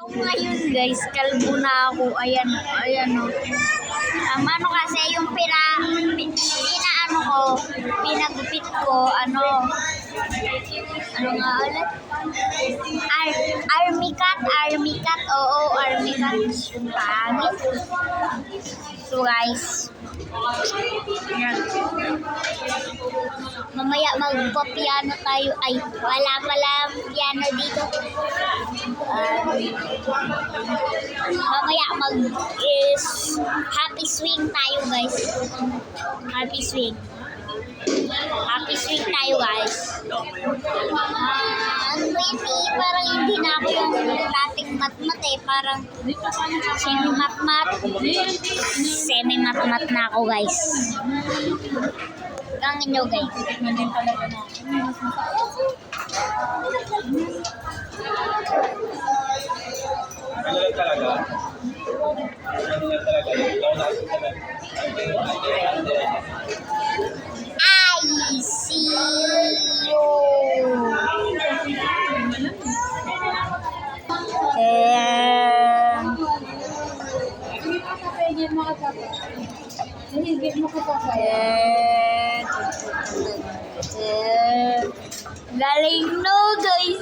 Ngayon guys, kalbo na ako. Ayan, ayan o. Ano kasi yung pinagupit ko, ano nga ulit? Army cat, oo, army cat. Pangit. So guys, yan. Mamaya magpa-piano tayo. Ay, wala pala piano dito. Mamaya happy swing tayo guys. Happy swing tayo guys. Ano yun eh, parang hindi na ako yung dating matmat eh. Parang semi-matmat na ako guys. Hanggang inyo guys. I see you. Galing no guys.